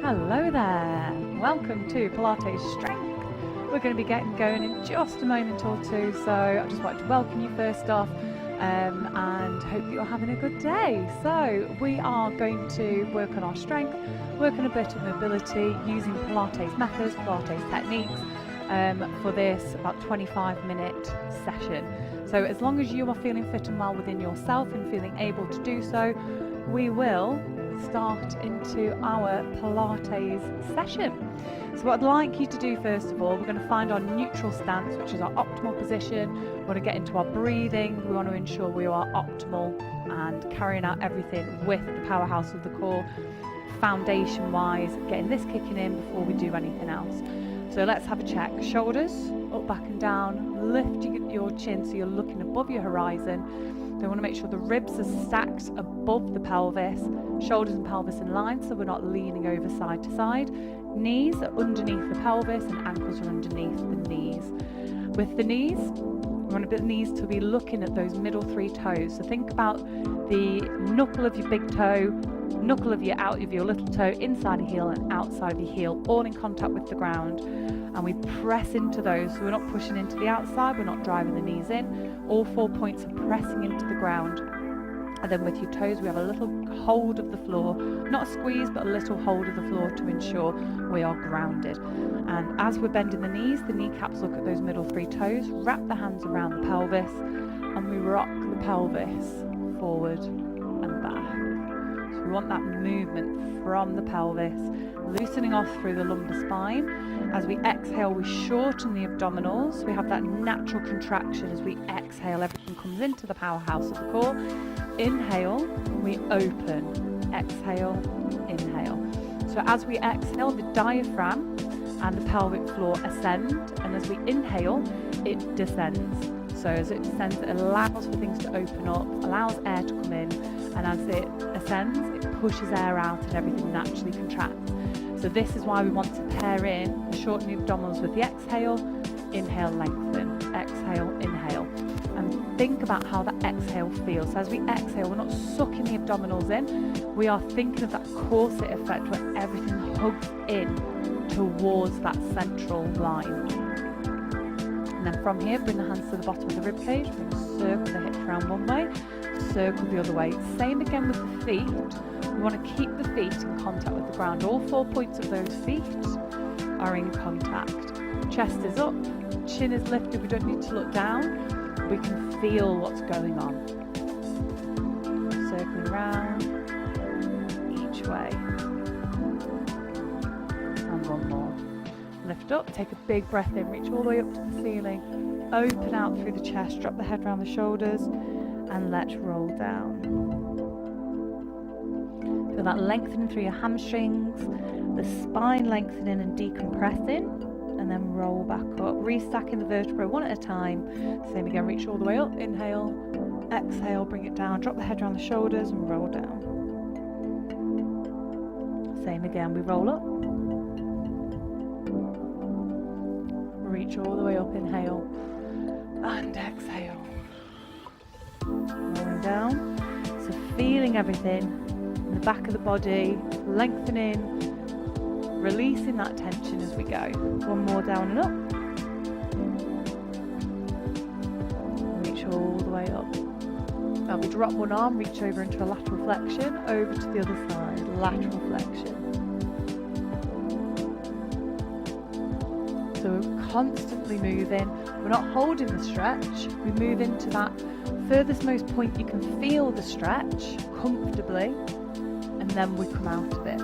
Hello there, welcome to Pilates Strength. We're going to be getting going in just a moment or two, so I just wanted to welcome you first off and hope that you're having a good day. So we are going to work on our strength, work on a bit of mobility using Pilates methods, Pilates techniques for this about 25-minute session. So as long as you are feeling fit and well within yourself and feeling able to do so, we will start into our Pilates session. So what I'd like you to do first of all, we're going to find our neutral stance, which is our optimal position. We want to get into our breathing. We want to ensure we are optimal and carrying out everything with the powerhouse of the core, foundation wise, getting this kicking in before we do anything else. So let's have a check. Shoulders up, back and down. Lift your chin so you're looking above your horizon. We want to make sure the ribs are stacked above the pelvis, shoulders and pelvis in line so we're not leaning over side to side. Knees are underneath the pelvis and ankles are underneath the knees. With the knees, we want the knees to be looking at those middle three toes. So think about the knuckle of your big toe, knuckle of your out of your little toe, inside your heel and outside of your heel, all in contact with the ground. And we press into those, so we're not pushing into the outside, we're not driving the knees in. All 4 points are pressing into the ground. And then with your toes, we have a little hold of the floor, not a squeeze, but a little hold of the floor to ensure we are grounded. And as we're bending the knees, the kneecaps look at those middle three toes, wrap the hands around the pelvis, and we rock the pelvis forward and back. So we want that movement from the pelvis, loosening off through the lumbar spine. As we exhale, we shorten the abdominals. We have that natural contraction as we exhale. Everything comes into the powerhouse of the core. Inhale, we open. Exhale, inhale. So as we exhale, the diaphragm and the pelvic floor ascend. And as we inhale, it descends. So as it descends, it allows for things to open up, allows air to come in. And as it ascends, it pushes air out and everything naturally contracts. So this is why we want to pair in, shorten the abdominals with the exhale, inhale, lengthen, exhale, inhale. And think about how that exhale feels. So as we exhale, we're not sucking the abdominals in, we are thinking of that corset effect where everything hugs in towards that central line. And then from here, bring the hands to the bottom of the rib cage, we're going to circle the hips around one way, circle the other way. Same again with the feet. We want to keep the feet in contact with the ground. All 4 points of those feet are in contact. Chest is up, chin is lifted, we don't need to look down. We can feel what's going on. Circling round, each way. And one more. Lift up, take a big breath in, reach all the way up to the ceiling. Open out through the chest, drop the head around the shoulders, and let's roll down. Feel that lengthening through your hamstrings, the spine lengthening and decompressing, and then roll back up, restacking the vertebrae one at a time. Same again, reach all the way up, inhale, exhale, bring it down, drop the head around the shoulders and roll down. Same again, we roll up, reach all the way up, inhale, and exhale. Rolling down, so feeling everything. The back of the body, lengthening, releasing that tension as we go. One more down and up. Reach all the way up. Now we drop one arm, reach over into a lateral flexion, over to the other side, lateral flexion. So we're constantly moving. We're not holding the stretch. We move into that furthest most point you can feel the stretch comfortably. And then we come out of it.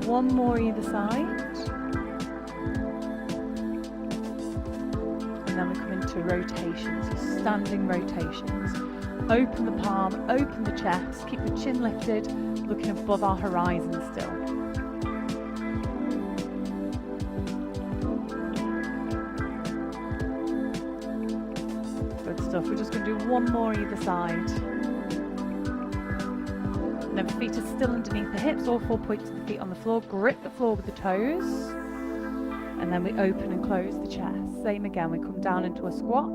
One more either side. And then we come into rotations, so standing rotations. Open the palm, open the chest, keep the chin lifted, looking above our horizon still. Good stuff, we're just going to do one more either side. And then feet are still underneath the hips, all 4 points of the feet on the floor, grip the floor with the toes, and then we open and close the chest. Same again, we come down into a squat,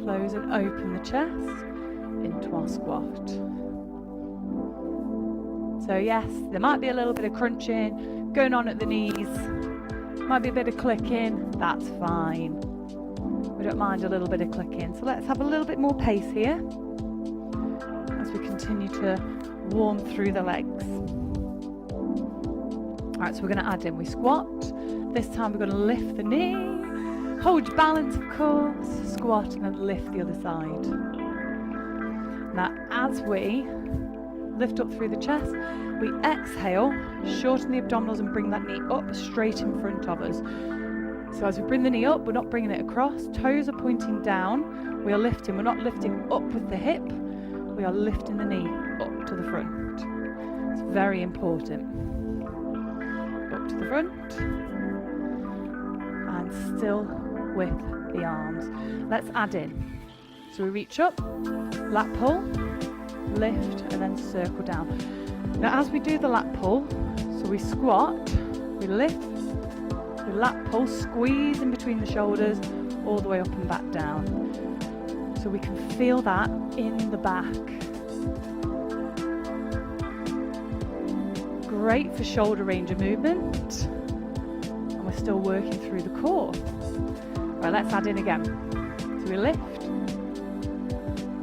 close and open the chest, into our squat. So yes, there might be a little bit of crunching going on at the knees, might be a bit of clicking, that's fine. We don't mind a little bit of clicking. So let's have a little bit more pace here as we continue to warm through the legs. Alright, so we're going to add in, we squat. This time we're going to lift the knee, hold your balance of course, squat and then lift the other side. Now as we lift up through the chest, we exhale, shorten the abdominals and bring that knee up straight in front of us. So as we bring the knee up, we're not bringing it across, toes are pointing down, we are lifting, we're not lifting up with the hip, we are lifting the knee up to the front. It's very important. Up to the front and still with the arms. Let's add in. So we reach up, lat pull, lift and then circle down. Now as we do the lat pull, so we squat, we lift, we lat pull, squeeze in between the shoulders all the way up and back down. So we can feel that in the back. Great for shoulder range of movement, and we're still working through the core. Right, let's add in again. So we lift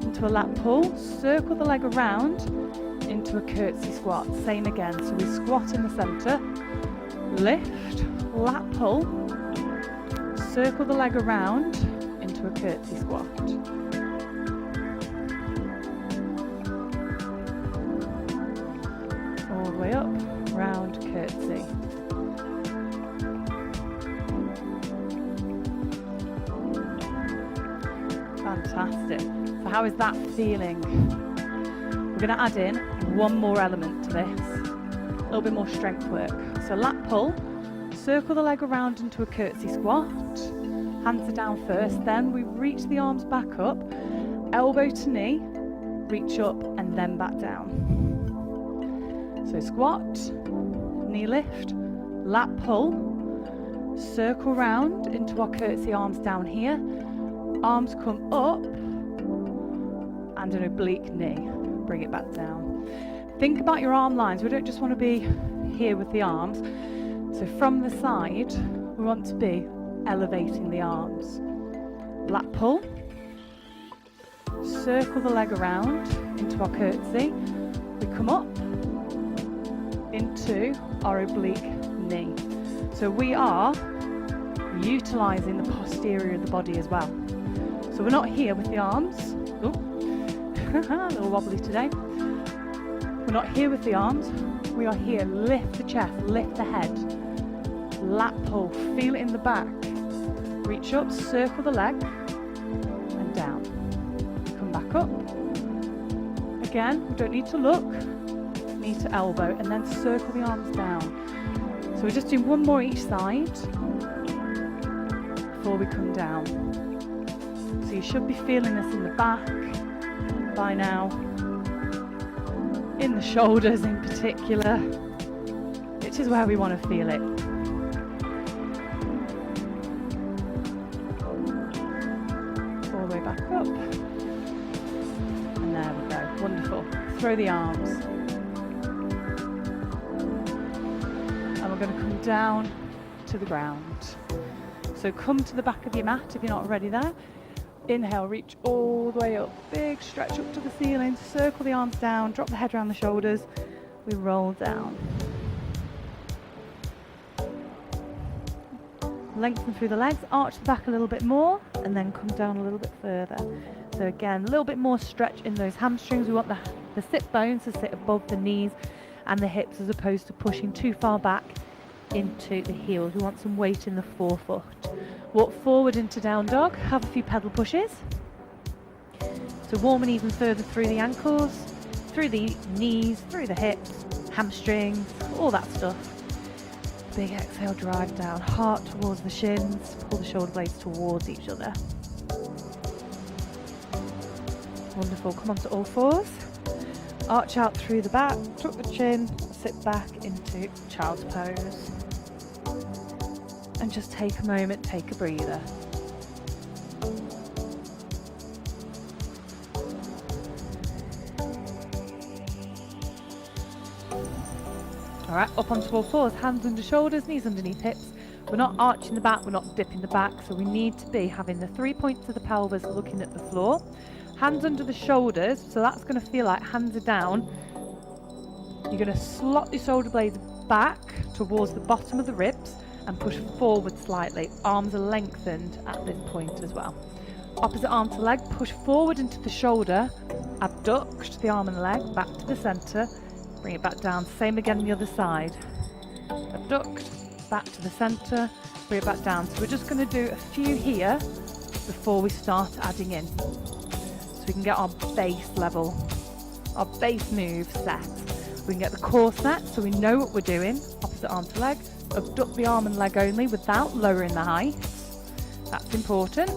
into a lat pull, circle the leg around into a curtsy squat. Same again. So we squat in the center, lift, lat pull, circle the leg around into a curtsy squat. All the way up, round curtsy. Fantastic. So how is that feeling? We're going to add in one more element to this, a little bit more strength work. So lat pull, circle the leg around into a curtsy squat, hands are down first, then we reach the arms back up, elbow to knee, reach up and then back down. So squat, knee lift, lat pull, circle round into our curtsy, arms down here, arms come up and an oblique knee, bring it back down. Think about your arm lines. We don't just want to be here with the arms. So from the side, we want to be elevating the arms. Lat pull, circle the leg around into our curtsy. We come up into our oblique knee. So we are utilising the posterior of the body as well. So we're not here with the arms. Ooh. A little wobbly today. We're not here with the arms. We are here. Lift the chest, lift the head. Lat pull, feel it in the back. Reach up, circle the leg and down. Come back up. Again, we don't need to look. Knee to elbow and then circle the arms down. So we're just doing one more each side before we come down. So you should be feeling this in the back by now, in the shoulders in particular, which is where we want to feel it. All the way back up. And there we go. Wonderful. Throw the arms. And we're going to come down to the ground. So come to the back of your mat if you're not already there. Inhale, reach all the way up, big stretch up to the ceiling, circle the arms down, drop the head around the shoulders, we roll down. Lengthen through the legs, arch the back a little bit more, and then come down a little bit further. So again, a little bit more stretch in those hamstrings. We want the sit bones to sit above the knees and the hips as opposed to pushing too far back into the heels. We want some weight in the forefoot. Walk forward into down dog, have a few pedal pushes. So warming even further through the ankles, through the knees, through the hips, hamstrings, all that stuff. Big exhale, drive down, heart towards the shins, pull the shoulder blades towards each other. Wonderful, come onto all fours. Arch out through the back, tuck the chin, sit back into child's pose. And just take a moment, take a breather. All right, up onto all fours, hands under shoulders, knees underneath hips. We're not arching the back, we're not dipping the back, so we need to be having the 3 points of the pelvis looking at the floor. Hands under the shoulders, so that's going to feel like hands are down. You're going to slot your shoulder blades back towards the bottom of the ribs and push forward slightly. Arms are lengthened at this point as well. Opposite arm to leg, push forward into the shoulder, abduct the arm and leg back to the centre, bring it back down. Same again on the other side. Abduct, back to the centre, bring it back down. So we're just going to do a few here before we start adding in. So we can get our base level, our base move set. We can get the core set so we know what we're doing. Opposite arm to leg, abduct the arm and leg only without lowering the height. That's important.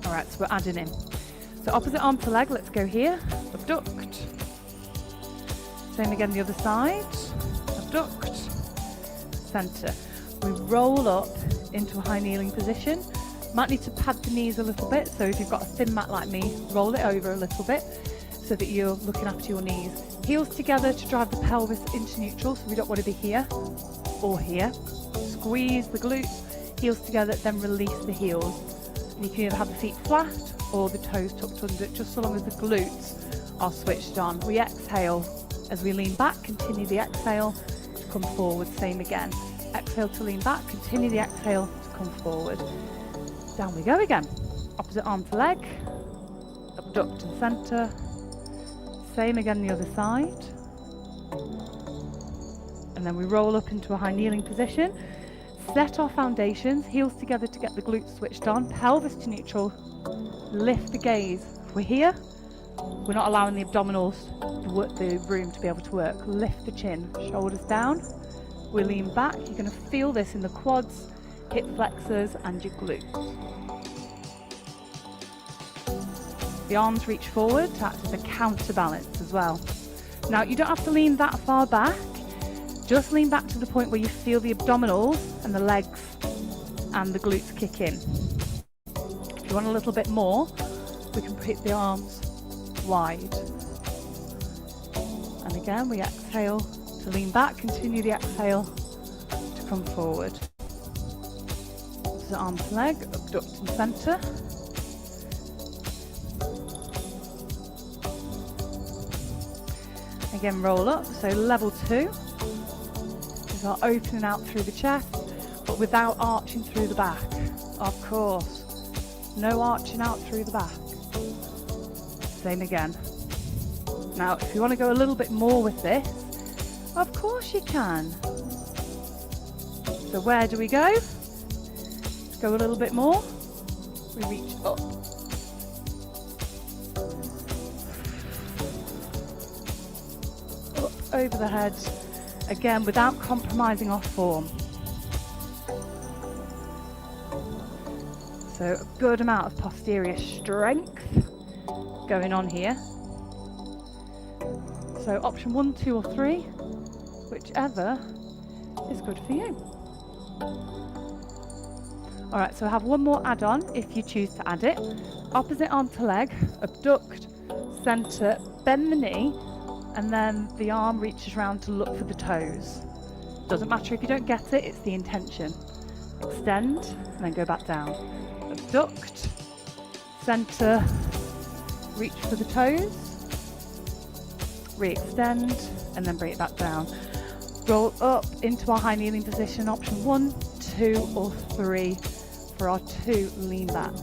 Alright, so we're adding in. So opposite arm to leg, let's go here. Abduct. Same again the other side. Abduct. Centre. We roll up into a high kneeling position. Might need to pad the knees a little bit, so if you've got a thin mat like me, roll it over a little bit so that you're looking after your knees. Heels together to drive the pelvis into neutral, so we don't want to be here or here. Squeeze the glutes, heels together, then release the heels. And you can either have the feet flat or the toes tucked under, just so long as the glutes are switched on. We exhale as we lean back, continue the exhale to come forward, same again. Exhale to lean back, continue the exhale to come forward. Down we go again. Opposite arm to leg, abduct and centre. Same again the other side. And then we roll up into a high kneeling position. Set our foundations, heels together to get the glutes switched on, pelvis to neutral, lift the gaze. If we're here, we're not allowing the abdominals, the room to be able to work. Lift the chin, shoulders down. We lean back. You're going to feel this in the quads, hip flexors and your glutes. The arms reach forward to act as a counterbalance as well. Now you don't have to lean that far back, just lean back to the point where you feel the abdominals and the legs and the glutes kick in. If you want a little bit more, we can put the arms wide. And again, we exhale to lean back, continue the exhale to come forward. So arm to leg, abduct and centre. Again, roll up, so level 2 is our opening out through the chest, but without arching through the back. Of course, no arching out through the back. Same again. Now, if you want to go a little bit more with this, of course you can. So where do we go? Let's go a little bit more. We reach up. Up over the head. Again, without compromising our form. So a good amount of posterior strength going on here. So option 1, 2 or 3, whichever is good for you. All right, so I have one more add-on if you choose to add it. Opposite arm to leg, abduct, center, bend the knee, and then the arm reaches around to look for the toes. Doesn't matter if you don't get it, it's the intention. Extend, and then go back down. Abduct, center, reach for the toes, re-extend, and then bring it back down. Roll up into our high kneeling position, option 1, 2 or 3 for our 2 lean backs.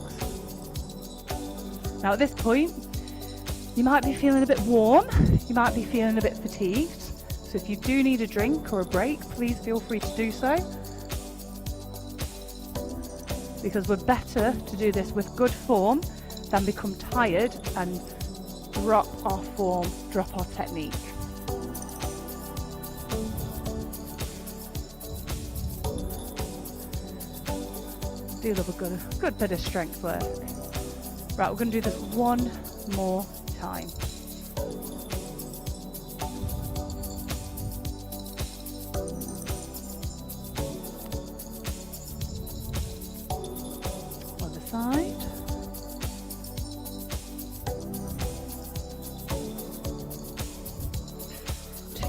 Now at this point, you might be feeling a bit warm, you might be feeling a bit fatigued, so if you do need a drink or a break, please feel free to do so, because we're better to do this with good form than become tired and drop our form, drop our technique. Do love a good bit of strength work. Right, we're going to do this one more time.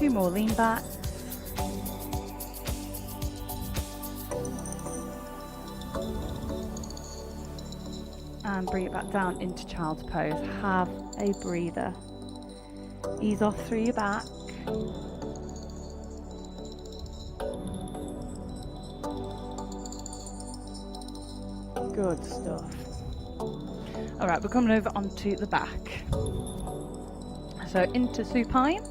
2 more lean back. And bring it back down into child's pose. Have a breather. Ease off through your back. Good stuff. All right, we're coming over onto the back. So into supine.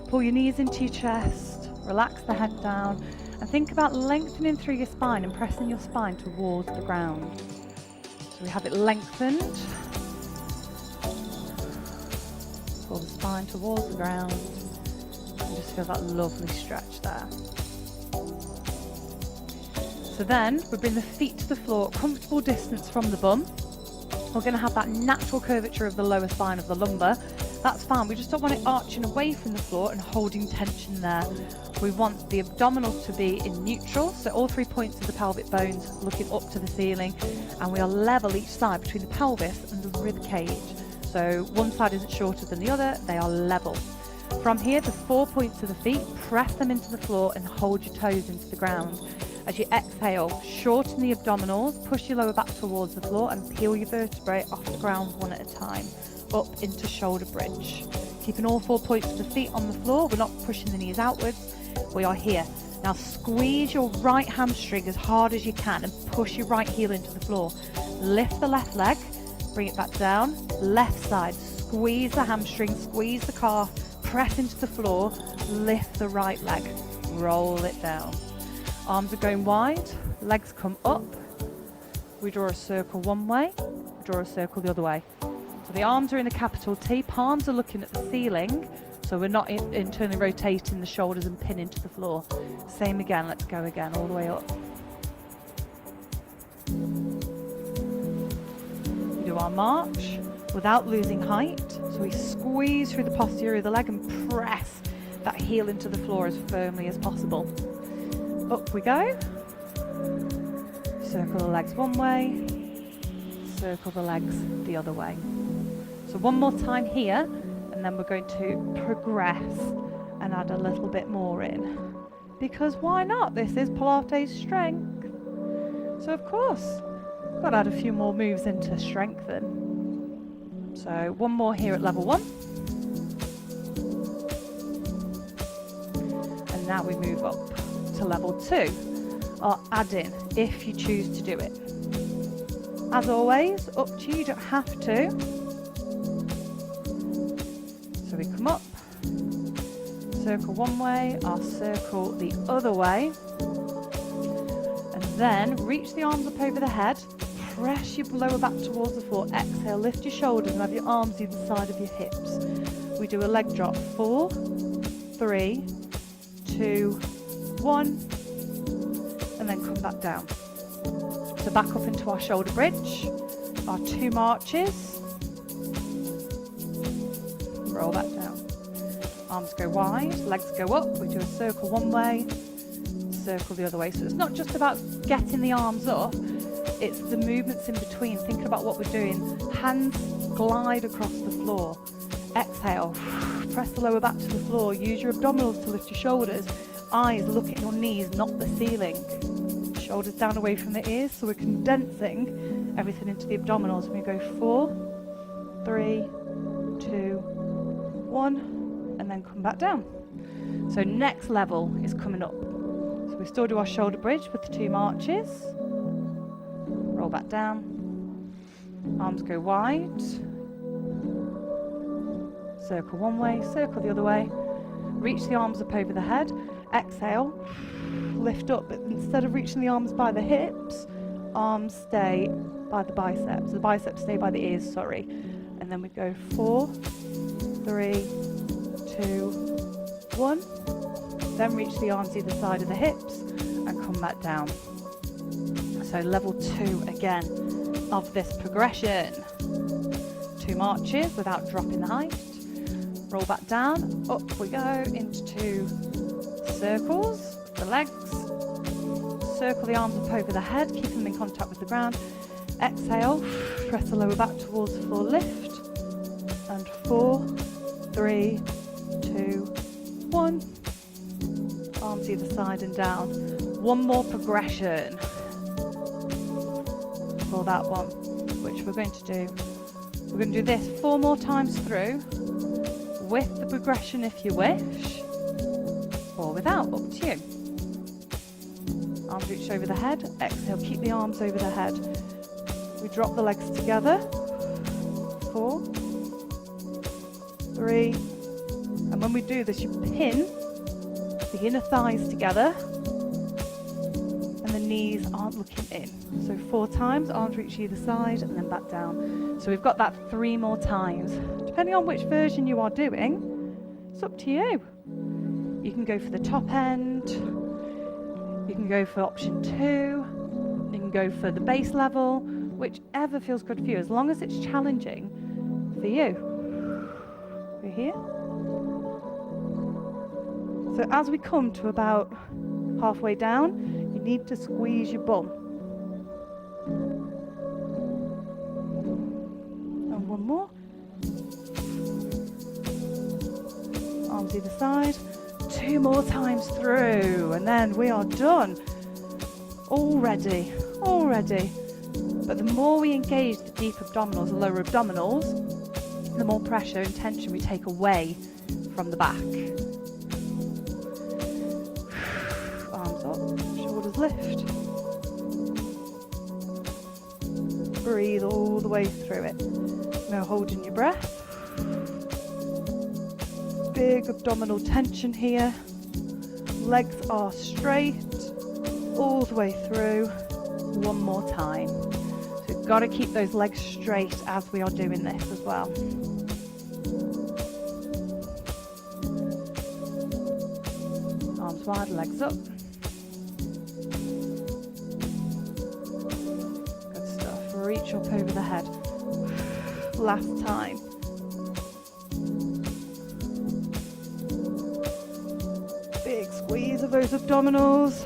Pull your knees into your chest. Relax the head down. And think about lengthening through your spine and pressing your spine towards the ground. So we have it lengthened. Pull the spine towards the ground. And just feel that lovely stretch there. So then we bring the feet to the floor, comfortable distance from the bum. We're going to have that natural curvature of the lower spine of the lumbar. That's fine. We just don't want it arching away from the floor and holding tension there. We want the abdominals to be in neutral, so all 3 points of the pelvic bones looking up to the ceiling, and we are level each side between the pelvis and the rib cage. So one side isn't shorter than the other, they are level. From here, the 4 points of the feet, press them into the floor and hold your toes into the ground. As you exhale, shorten the abdominals, push your lower back towards the floor and peel your vertebrae off the ground one at a time, up into shoulder bridge. Keeping all 4 points of the feet on the floor, we're not pushing the knees outwards, we are here. Now squeeze your right hamstring as hard as you can and push your right heel into the floor. Lift the left leg, bring it back down, left side, squeeze the hamstring, squeeze the calf, press into the floor, lift the right leg, roll it down. Arms are going wide, legs come up. We draw a circle one way, draw a circle the other way. So the arms are in a capital T, palms are looking at the ceiling, so we're not internally rotating the shoulders and pinning to the floor. Same again, let's go again, all the way up. We do our march without losing height, so we squeeze through the posterior of the leg and press that heel into the floor as firmly as possible. Up we go. Circle the legs one way, circle the legs the other way. So one more time here, and then we're going to progress and add a little bit more in. Because why not? This is Pilates strength. So of course, got to add a few more moves in to strengthen. So one more here at level 1. And now we move up to level 2, or add in if you choose to do it. As always, up to you, you don't have to. So we come up, circle one way, I'll circle the other way, and then reach the arms up over the head, press your lower back towards the floor, exhale, lift your shoulders and have your arms either side of your hips. We do a leg drop, 4, 3, 2, 1, and then come back down. So back up into our shoulder bridge, our 2 marches, roll back down. Arms go wide, legs go up, we do a circle one way, circle the other way. So it's not just about getting the arms up, it's the movements in between, thinking about what we're doing. Hands glide across the floor. Exhale, press the lower back to the floor, use your abdominals to lift your shoulders. Eyes look at your knees, not the ceiling. Shoulders down away from the ears, so we're condensing everything into the abdominals. We go 4, 3, 2, 1, and then come back down. So next level is coming up. So we still do our shoulder bridge with the 2 marches. Roll back down. Arms go wide. Circle one way, circle the other way. Reach the arms up over the head. Exhale, lift up, but instead of reaching the arms by the hips, arms stay by the biceps. The biceps stay by the ears, sorry. And then we go 4, 3, 2, 1. Then reach the arms either side of the hips and come back down. So level 2 again of this progression. 2 marches without dropping the height. Roll back down, up we go into 2 circles, the legs, circle the arms up over the head, keeping them in contact with the ground. Exhale, press the lower back towards the floor, lift, and 4, 3, 2, 1. 1. Arms either side and down. One more progression for that one, which we're going to do. We're going to do this 4 more times through, with the progression if you wish, or without, up to you. Arms reach over the head, exhale, keep the arms over the head. We drop the legs together, 4, 3, and when we do this, you pin the inner thighs together, and the knees aren't looking in. So 4 times, arms reach either side, and then back down. So we've got that 3 more times. Depending on which version you are doing, it's up to you. You can go for the top end, you can go for option 2, you can go for the base level, whichever feels good for you, as long as it's challenging for you. We're here. So as we come to about halfway down, you need to squeeze your bum. And one more. Arms either side. 2 more times through, and then we are done. Already. But the more we engage the deep abdominals, the lower abdominals, the more pressure and tension we take away from the back. Arms up, shoulders lift. Breathe all the way through it. Now holding your breath. Big abdominal tension here. Legs are straight all the way through. 1 more time. So we've got to keep those legs straight as we are doing this as well. Arms wide, legs up. Good stuff. Reach up over the head. Last time. Big squeeze of those abdominals,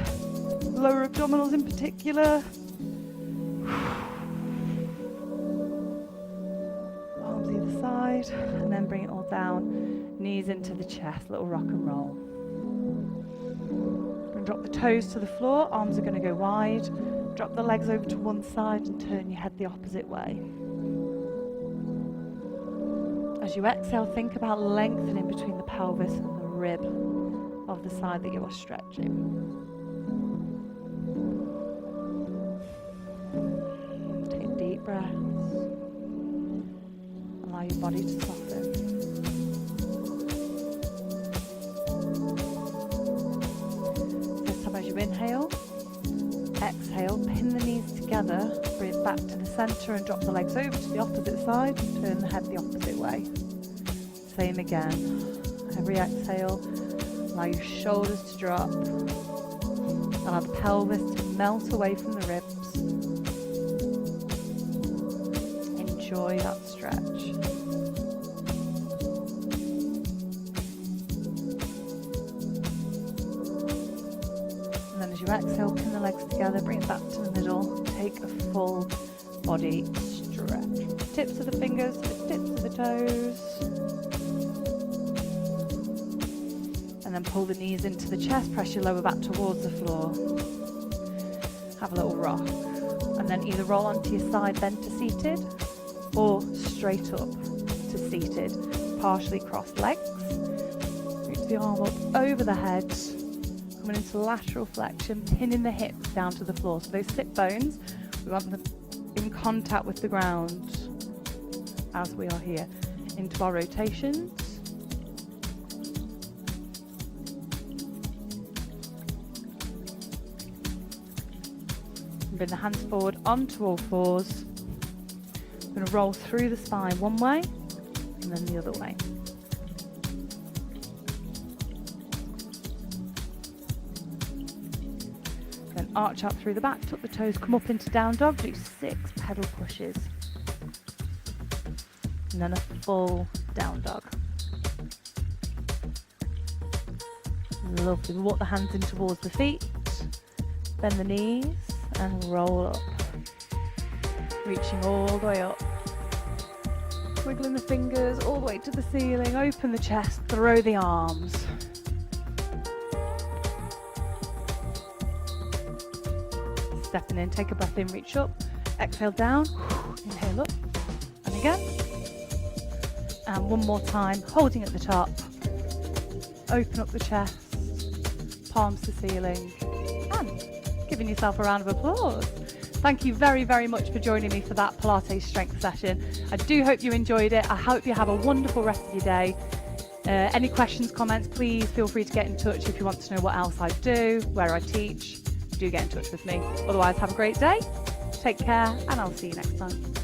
lower abdominals in particular. Arms either side, and then bring it all down. Knees into the chest, little rock and roll. We're going to drop the toes to the floor, arms are going to go wide. Drop the legs over to one side and turn your head the opposite way. As you exhale, think about lengthening between the pelvis and the rib of the side that you are stretching. Take deep breaths. Allow your body to soften. This time as you inhale, exhale, pin the knees together, breathe back to the centre and drop the legs over to the opposite side and turn the head the opposite way. Same again. Every exhale, allow your shoulders to drop. Allow the pelvis to melt away from the ribs. Enjoy that stretch. And then as you exhale, pin the legs together, bring it back to the middle. Take a full body stretch. Tips of the fingers to the tips of the toes. And then pull the knees into the chest, press your lower back towards the floor. Have a little rock. And then either roll onto your side, bend to seated, or straight up to seated. Partially crossed legs. Reach the arm up over the head. Coming into lateral flexion, pinning the hips down to the floor. So those sit bones, we want them in contact with the ground as we are here. Into our rotations. Bring the hands forward onto all fours. I'm going to roll through the spine one way and then the other way. Then arch up through the back, tuck the toes, come up into down dog, do 6 pedal pushes. And then a full down dog. Lovely. Walk the hands in towards the feet, bend the knees, and roll up, reaching all the way up, wiggling the fingers all the way to the ceiling, open the chest, throw the arms, stepping in. Take a breath in, reach up, exhale down, inhale up, and again. And one more time, holding at the top. Open up the chest, palms to ceiling, and giving yourself a round of applause. Thank you very, very much for joining me for that Pilates strength session. I do hope you enjoyed it. I hope you have a wonderful rest of your day. Any questions, comments, please feel free to get in touch. If you want to know what else I do, where I teach, do get in touch with me. Otherwise, have a great day, take care, and I'll see you next time.